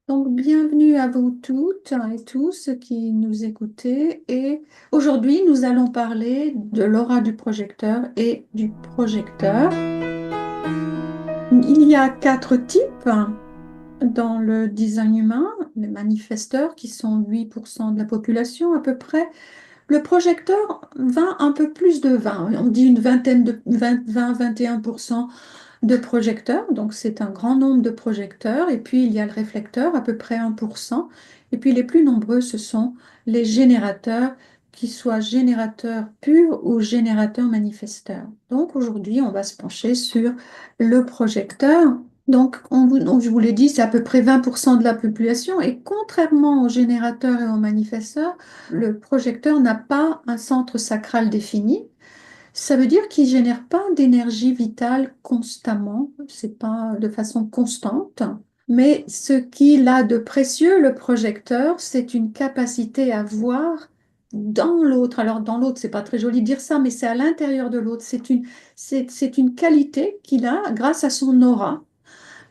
Donc, bienvenue à vous toutes et tous qui nous écoutez. Et aujourd'hui, nous allons parler de l'aura du projecteur et du projecteur. Il y a quatre types dans le design humain, les manifesteurs qui sont 8% de la population à peu près. Le projecteur, 20, un peu plus de 20. On dit une vingtaine de 21% de projecteurs, donc c'est un grand nombre de projecteurs. Et puis il y a le réflecteur, à peu près 1%. Et puis les plus nombreux, ce sont les générateurs, qu'ils soient générateurs purs ou générateurs manifesteurs. Donc aujourd'hui, on va se pencher sur le projecteur. Donc, je vous l'ai dit, c'est à peu près 20% de la population. Et contrairement aux générateurs et aux manifesteurs, le projecteur n'a pas un centre sacral défini. Ça veut dire qu'il ne génère pas d'énergie vitale constamment, c'est pas de façon constante. Mais ce qu'il a de précieux, le projecteur, c'est une capacité à voir dans l'autre. Alors, dans l'autre, c'est pas très joli de dire ça, mais c'est à l'intérieur de l'autre. C'est une qualité qu'il a grâce à son aura.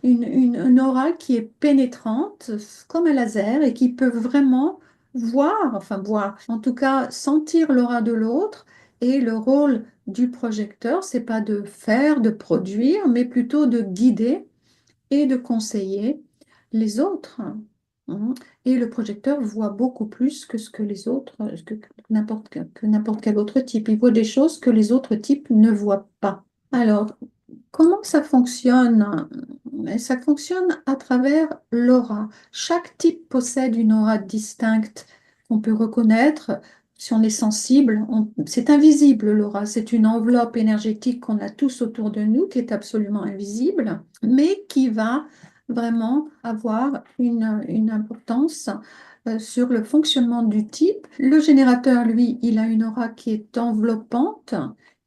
Une aura qui est pénétrante, comme un laser, et qui peut vraiment voir, en tout cas sentir l'aura de l'autre. Et le rôle du projecteur, c'est pas de faire, de produire, mais plutôt de guider et de conseiller les autres. Hein. Et le projecteur voit beaucoup plus que ce que les autres, que n'importe quel autre type. Il voit des choses que les autres types ne voient pas. Alors, comment ça fonctionne? Ça fonctionne à travers l'aura. Chaque type possède une aura distincte qu'on peut reconnaître. Si on est sensible, c'est invisible l'aura. C'est une enveloppe énergétique qu'on a tous autour de nous qui est absolument invisible, mais qui va vraiment avoir une importance sur le fonctionnement du type. Le générateur, lui, il a une aura qui est enveloppante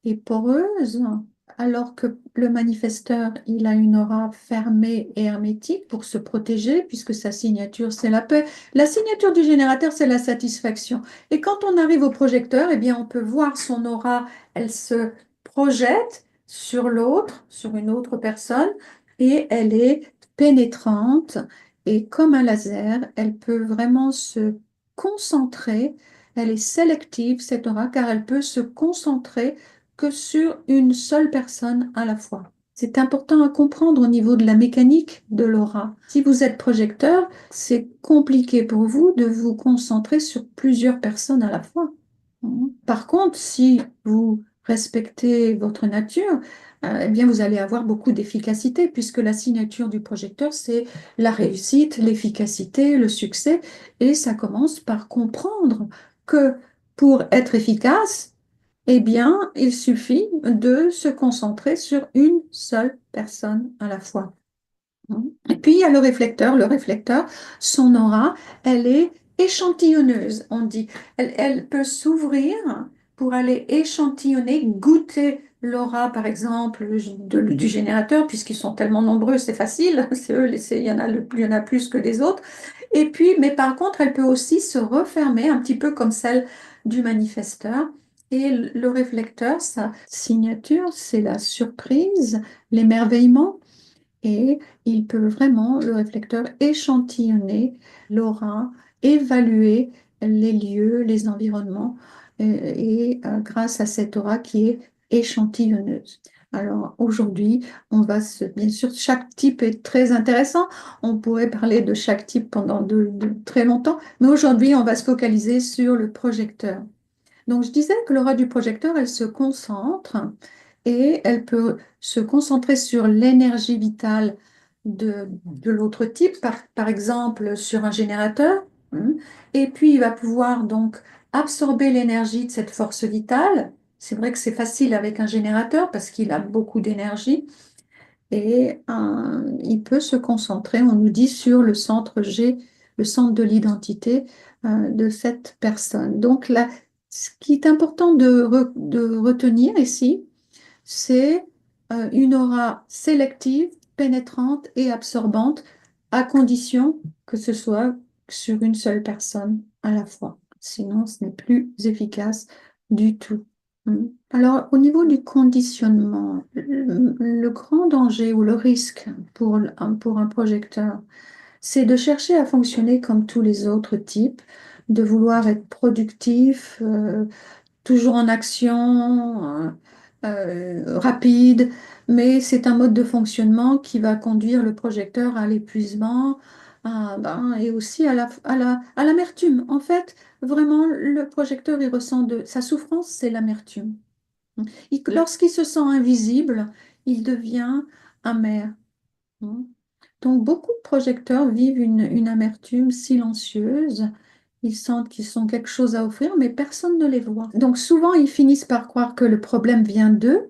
et poreuse, alors que le manifesteur, il a une aura fermée et hermétique pour se protéger, puisque sa signature, c'est la paix. La signature du générateur, c'est la satisfaction. Et quand on arrive au projecteur, eh bien, on peut voir son aura, elle se projette sur l'autre, sur une autre personne, et elle est pénétrante. Et comme un laser, elle peut vraiment se concentrer. Elle est sélective, cette aura, car elle peut se concentrer que sur une seule personne à la fois. C'est important à comprendre au niveau de la mécanique de l'aura. Si vous êtes projecteur, c'est compliqué pour vous de vous concentrer sur plusieurs personnes à la fois. Par contre, si vous respectez votre nature, eh bien vous allez avoir beaucoup d'efficacité puisque la signature du projecteur, c'est la réussite, l'efficacité, le succès. Et ça commence par comprendre que pour être efficace, eh bien, il suffit de se concentrer sur une seule personne à la fois. Et puis, il y a le réflecteur. Le réflecteur, son aura, elle est échantillonneuse, on dit. Elle peut s'ouvrir pour aller échantillonner, goûter l'aura, par exemple, du générateur, puisqu'ils sont tellement nombreux, c'est facile. C'est eux, il y en a plus que les autres. Et puis, mais par contre, elle peut aussi se refermer, un petit peu comme celle du manifesteur. Et le réflecteur, sa signature, c'est la surprise, l'émerveillement. Et il peut vraiment, le réflecteur, échantillonner l'aura, évaluer les lieux, les environnements, grâce à cette aura qui est échantillonneuse. Alors aujourd'hui, bien sûr, chaque type est très intéressant. On pourrait parler de chaque type pendant de très longtemps, mais aujourd'hui, on va se focaliser sur le projecteur. Donc, je disais que l'aura du projecteur, elle se concentre et elle peut se concentrer sur l'énergie vitale de l'autre type, par exemple sur un générateur, et puis il va pouvoir donc absorber l'énergie de cette force vitale. C'est vrai que c'est facile avec un générateur parce qu'il a beaucoup d'énergie et il peut se concentrer, on nous dit, sur le centre G, le centre de l'identité de cette personne. Donc là, ce qui est important de retenir ici, c'est une aura sélective, pénétrante et absorbante, à condition que ce soit sur une seule personne à la fois. Sinon, ce n'est plus efficace du tout. Alors, au niveau du conditionnement, le grand danger ou le risque pour un projecteur, c'est de chercher à fonctionner comme tous les autres types, de vouloir être productif, toujours en action, rapide, mais c'est un mode de fonctionnement qui va conduire le projecteur à l'épuisement, et aussi à l'amertume. En fait, vraiment, le projecteur, il ressent sa souffrance, c'est l'amertume. Lorsqu'il se sent invisible, il devient amer. Hein. Donc, beaucoup de projecteurs vivent une amertume silencieuse. Ils sentent qu'ils ont quelque chose à offrir, mais personne ne les voit. Donc, souvent, ils finissent par croire que le problème vient d'eux,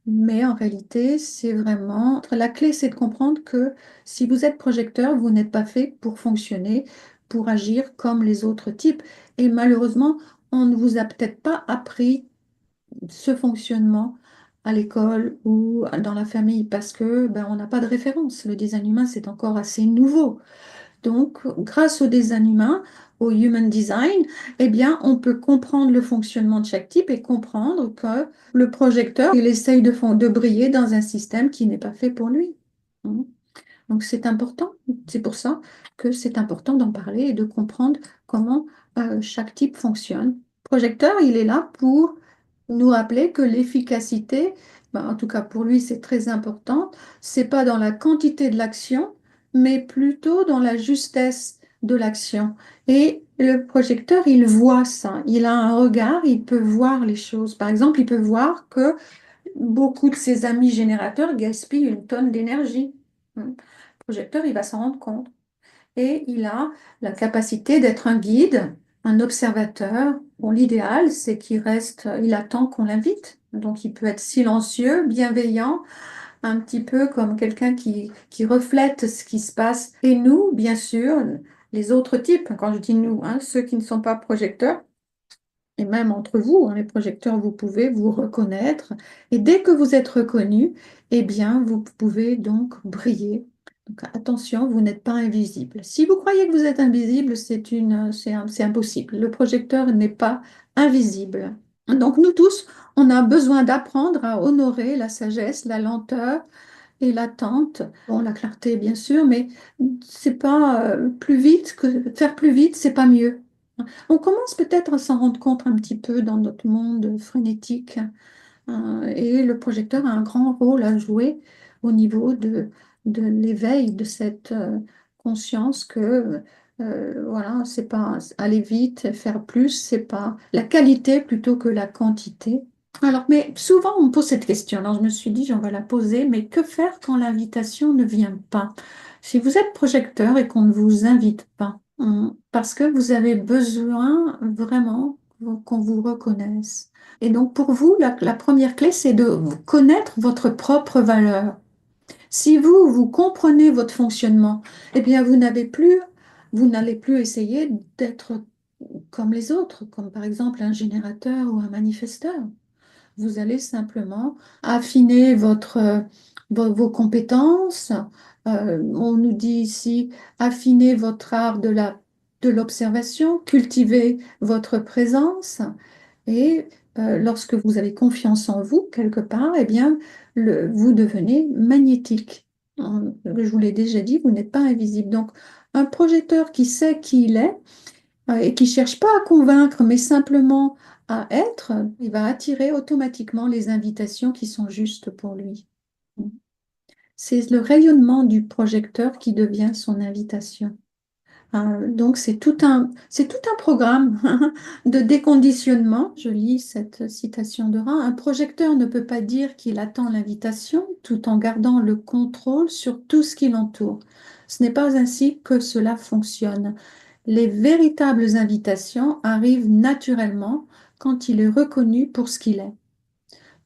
mais en réalité, c'est vraiment... La clé, c'est de comprendre que si vous êtes projecteur, vous n'êtes pas fait pour fonctionner, pour agir comme les autres types. Et malheureusement, on ne vous a peut-être pas appris ce fonctionnement à l'école ou dans la famille parce que on n'a pas de référence. Le design humain, c'est encore assez nouveau. Donc, grâce au design humain, au human design, eh bien, on peut comprendre le fonctionnement de chaque type et comprendre que le projecteur, il essaye de briller dans un système qui n'est pas fait pour lui. Hein. Donc c'est important, c'est pour ça que c'est important d'en parler et de comprendre comment chaque type fonctionne. Projecteur, il est là pour nous rappeler que l'efficacité, en tout cas pour lui c'est très important, c'est pas dans la quantité de l'action, mais plutôt dans la justesse de l'action. Et le projecteur, il voit ça, il a un regard, il peut voir les choses. Par exemple, il peut voir que beaucoup de ses amis générateurs gaspillent une tonne d'énergie. Le projecteur, il va s'en rendre compte. Et il a la capacité d'être un guide, un observateur. Bon, l'idéal, c'est qu'il reste, il attend qu'on l'invite. Donc, il peut être silencieux, bienveillant, un petit peu comme quelqu'un qui reflète ce qui se passe. Et nous, bien sûr, les autres types, quand je dis nous, hein, ceux qui ne sont pas projecteurs, et même entre vous, hein, les projecteurs, vous pouvez vous reconnaître. Et dès que vous êtes reconnu, eh bien, vous pouvez donc briller. Donc, attention, vous n'êtes pas invisible. Si vous croyez que vous êtes invisible, c'est impossible. Le projecteur n'est pas invisible. Donc, nous tous, on a besoin d'apprendre à honorer la sagesse, la lenteur et l'attente. Bon, la clarté, bien sûr, mais c'est pas plus vite que faire plus vite, c'est pas mieux. On commence peut-être à s'en rendre compte un petit peu dans notre monde frénétique, et le projecteur a un grand rôle à jouer au niveau de l'éveil de cette conscience que voilà, c'est pas aller vite, faire plus, c'est pas la qualité plutôt que la quantité. Alors, mais souvent on me pose cette question. Alors je me suis dit, j'en vais la poser, mais que faire quand l'invitation ne vient pas? Si vous êtes projecteur et qu'on ne vous invite pas, parce que vous avez besoin vraiment qu'on vous reconnaisse. Et donc pour vous, la première clé, c'est de connaître votre propre valeur. Si vous comprenez votre fonctionnement, eh bien vous n'allez plus essayer d'être comme les autres, comme par exemple un générateur ou un manifesteur. Vous allez simplement affiner vos compétences. On nous dit ici, affiner votre art de l'observation, cultiver votre présence. Et lorsque vous avez confiance en vous, quelque part, eh bien, vous devenez magnétique. Je vous l'ai déjà dit, vous n'êtes pas invisible. Donc, un projecteur qui sait qui il est, et qui cherche pas à convaincre, mais simplement à être, il va attirer automatiquement les invitations qui sont justes pour lui. C'est le rayonnement du projecteur qui devient son invitation. Donc c'est tout un programme de déconditionnement. Je lis cette citation de Ra. Un projecteur ne peut pas dire qu'il attend l'invitation tout en gardant le contrôle sur tout ce qui l'entoure. Ce n'est pas ainsi que cela fonctionne. Les véritables invitations arrivent naturellement quand il est reconnu pour ce qu'il est.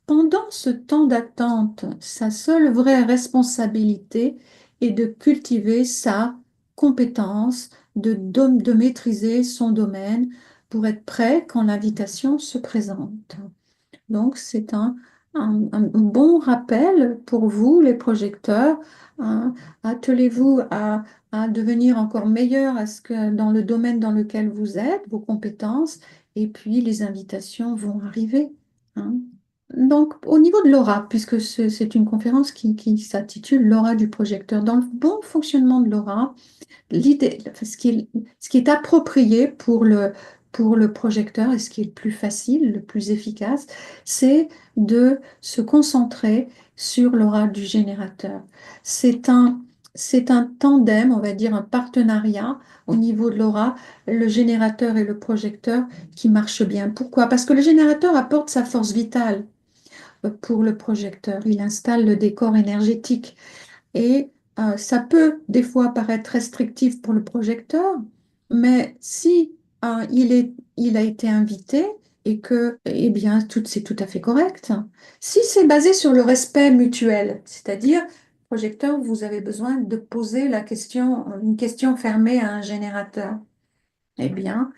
Pendant ce temps d'attente, sa seule vraie responsabilité est de cultiver sa compétence, de maîtriser son domaine pour être prêt quand l'invitation se présente. Donc, c'est un bon rappel pour vous, les projecteurs. Hein. Attelez-vous à devenir encore meilleur dans le domaine dans lequel vous êtes, vos compétences, et puis les invitations vont arriver. Hein. Donc, au niveau de l'aura, puisque c'est une conférence qui s'intitule L'aura du projecteur, dans le bon fonctionnement de l'aura, l'idée, enfin, ce qui est approprié pour le projecteur et ce qui est le plus facile, le plus efficace, c'est de se concentrer sur l'aura du générateur. C'est un, c'est un tandem, on va dire un partenariat au niveau de l'aura, le générateur et le projecteur qui marche bien. Pourquoi? Parce que le générateur apporte sa force vitale pour le projecteur. Il installe le décor énergétique. Et ça peut des fois paraître restrictif pour le projecteur, mais si il a été invité et que, eh bien, c'est tout à fait correct. Si c'est basé sur le respect mutuel, c'est-à-dire, projecteur, vous avez besoin de poser une question fermée à un générateur. Eh bien,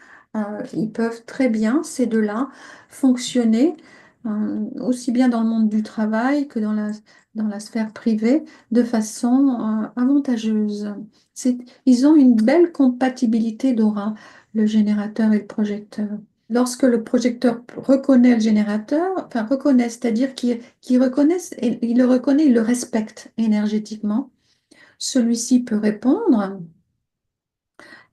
ils peuvent très bien, ces deux-là, fonctionner aussi bien dans le monde du travail que dans la sphère privée de façon avantageuse. Ils ont une belle compatibilité d'aura, le générateur et le projecteur. Lorsque le projecteur reconnaît le générateur, enfin reconnaît, c'est-à-dire qu'il reconnaît, il le reconnaît, il le respecte énergétiquement, celui-ci peut répondre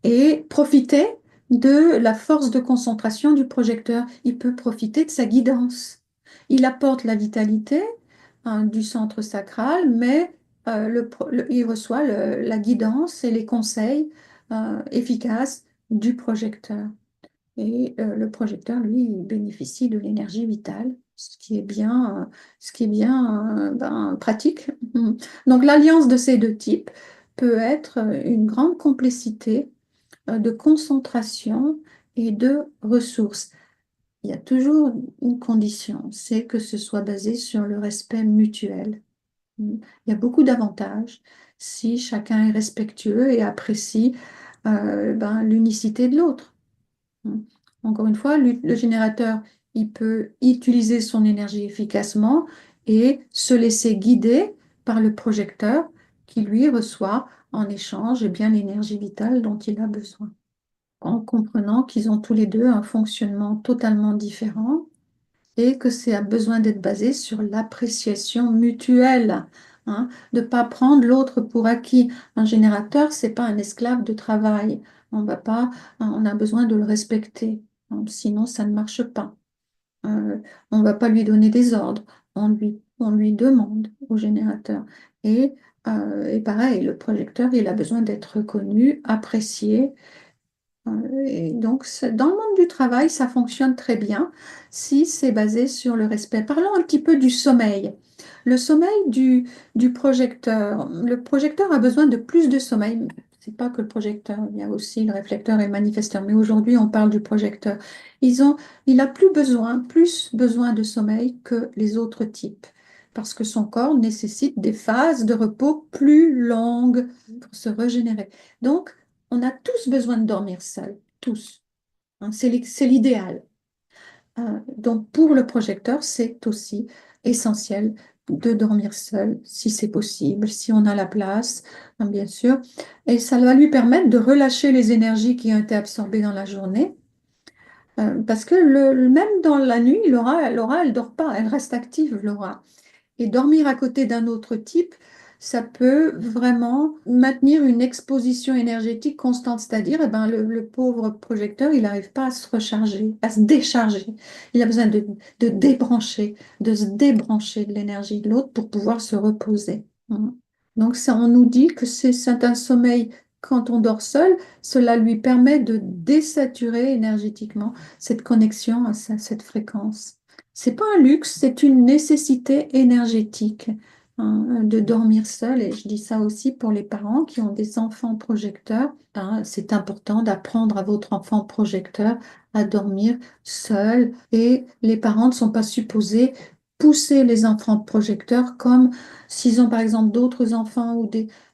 et profiter de la force de concentration du projecteur. Il peut profiter de sa guidance. Il apporte la vitalité du centre sacral, mais il reçoit la guidance et les conseils efficaces du projecteur. Et le projecteur, lui, il bénéficie de l'énergie vitale, ce qui est bien ben, pratique. Donc l'alliance de ces deux types peut être une grande complicité de concentration et de ressources. Il y a toujours une condition, c'est que ce soit basé sur le respect mutuel. Il y a beaucoup d'avantages si chacun est respectueux et apprécie ben, l'unicité de l'autre. Encore une fois, le générateur, il peut utiliser son énergie efficacement et se laisser guider par le projecteur qui lui reçoit en échange eh bien, l'énergie vitale dont il a besoin en comprenant qu'ils ont tous les deux un fonctionnement totalement différent et que c'est a besoin d'être basé sur l'appréciation mutuelle, hein, de ne pas prendre l'autre pour acquis. Un générateur, c'est pas un esclave de travail. On va pas, on a besoin de le respecter, hein, sinon ça ne marche pas. Euh, on ne va pas lui donner des ordres, on lui demande au générateur. Et pareil, le projecteur, il a besoin d'être reconnu, apprécié et donc, dans le monde du travail, ça fonctionne très bien si c'est basé sur le respect. Parlons un petit peu du sommeil. Le sommeil du projecteur. Le projecteur a besoin de plus de sommeil. C'est pas que le projecteur, il y a aussi le réflecteur et le manifesteur. Mais aujourd'hui, on parle du projecteur. Il a plus besoin de sommeil que les autres types. Parce que son corps nécessite des phases de repos plus longues pour se régénérer. Donc, on a tous besoin de dormir seul, tous. Hein, c'est l'idéal. Donc pour le projecteur, c'est aussi essentiel de dormir seul, si c'est possible, si on a la place, hein, bien sûr. Et ça va lui permettre de relâcher les énergies qui ont été absorbées dans la journée. Parce que même dans la nuit, l'aura, elle dort pas, elle reste active, l'aura. Et dormir à côté d'un autre type, ça peut vraiment maintenir une exposition énergétique constante, c'est-à-dire eh ben, le pauvre projecteur, il n'arrive pas à se recharger, à se décharger. Il a besoin de se débrancher de l'énergie de l'autre pour pouvoir se reposer. Hein. Donc ça, on nous dit que c'est un sommeil quand on dort seul, cela lui permet de désaturer énergétiquement cette connexion à cette fréquence. C'est pas un luxe, c'est une nécessité énergétique hein, de dormir seul. Et je dis ça aussi pour les parents qui ont des enfants projecteurs. Hein, c'est important d'apprendre à votre enfant projecteur à dormir seul. Et les parents ne sont pas supposés pousser les enfants projecteurs comme s'ils ont par exemple d'autres enfants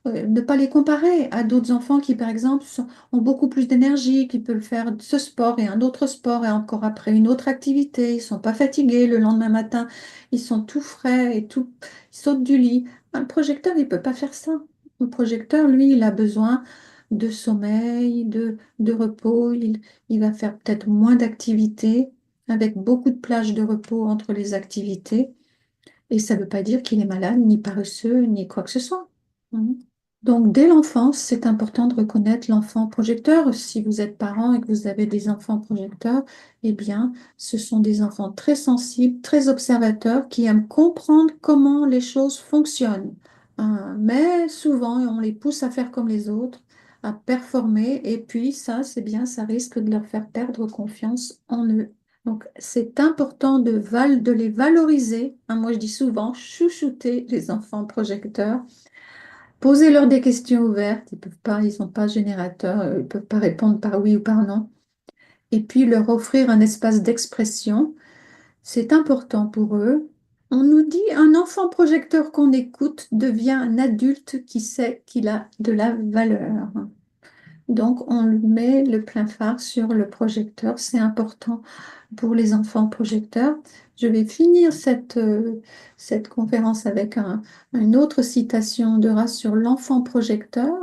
ne pas les comparer à d'autres enfants qui par exemple ont beaucoup plus d'énergie, qui peuvent faire ce sport et un autre sport et encore après une autre activité. Ils sont pas fatigués le lendemain matin, ils sont tout frais et tout, ils sautent du lit. Un projecteur, il peut pas faire ça. Le projecteur, lui, il a besoin de sommeil, de repos. Il va faire peut-être moins d'activités avec beaucoup de plages de repos entre les activités. Et ça ne veut pas dire qu'il est malade, ni paresseux, ni quoi que ce soit. Mhm. Donc, dès l'enfance, c'est important de reconnaître l'enfant projecteur. Si vous êtes parent et que vous avez des enfants projecteurs, eh bien, ce sont des enfants très sensibles, très observateurs, qui aiment comprendre comment les choses fonctionnent. Mais souvent, on les pousse à faire comme les autres, à performer, et puis ça, c'est bien, ça risque de leur faire perdre confiance en eux. Donc, c'est important de les valoriser. Moi, je dis souvent, chouchouter les enfants projecteurs. Posez-leur des questions ouvertes. Ils peuvent pas, ils n'ont pas générateur, ils peuvent pas répondre par oui ou par non. Et puis leur offrir un espace d'expression. C'est important pour eux. On nous dit un enfant projecteur qu'on écoute devient un adulte qui sait qu'il a de la valeur. Donc on lui met le plein phare sur le projecteur. C'est important pour les enfants projecteurs. Je vais finir cette conférence avec une autre citation de Ra sur l'enfant projecteur.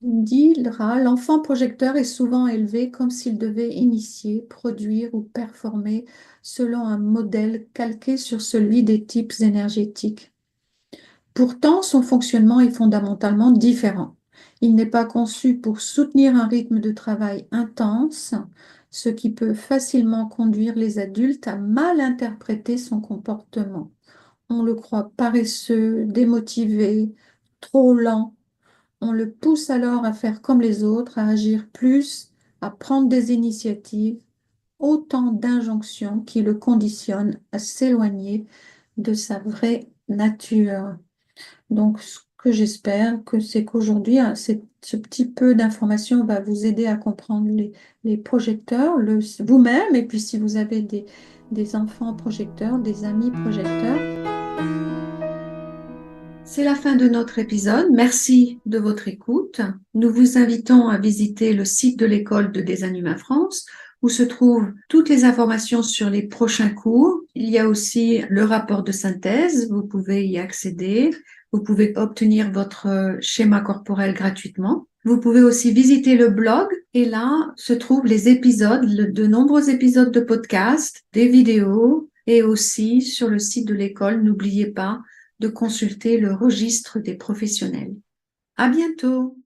Il dit, Ra, l'enfant projecteur est souvent élevé comme s'il devait initier, produire ou performer selon un modèle calqué sur celui des types énergétiques. Pourtant, son fonctionnement est fondamentalement différent. Il n'est pas conçu pour soutenir un rythme de travail intense, ce qui peut facilement conduire les adultes à mal interpréter son comportement. On le croit paresseux, démotivé, trop lent. On le pousse alors à faire comme les autres, à agir plus, à prendre des initiatives, autant d'injonctions qui le conditionnent à s'éloigner de sa vraie nature. Donc, ce que j'espère, c'est qu'aujourd'hui, ce petit peu d'information va vous aider à comprendre les projecteurs, vous-même, et puis si vous avez des enfants projecteurs, des amis projecteurs. C'est la fin de notre épisode. Merci de votre écoute. Nous vous invitons à visiter le site de l'école de Design Humain France, où se trouvent toutes les informations sur les prochains cours. Il y a aussi le rapport de synthèse. Vous pouvez y accéder. Vous pouvez obtenir votre schéma corporel gratuitement. Vous pouvez aussi visiter le blog et là se trouvent les épisodes, de nombreux épisodes de podcast, des vidéos et aussi sur le site de l'école. N'oubliez pas de consulter le registre des professionnels. À bientôt!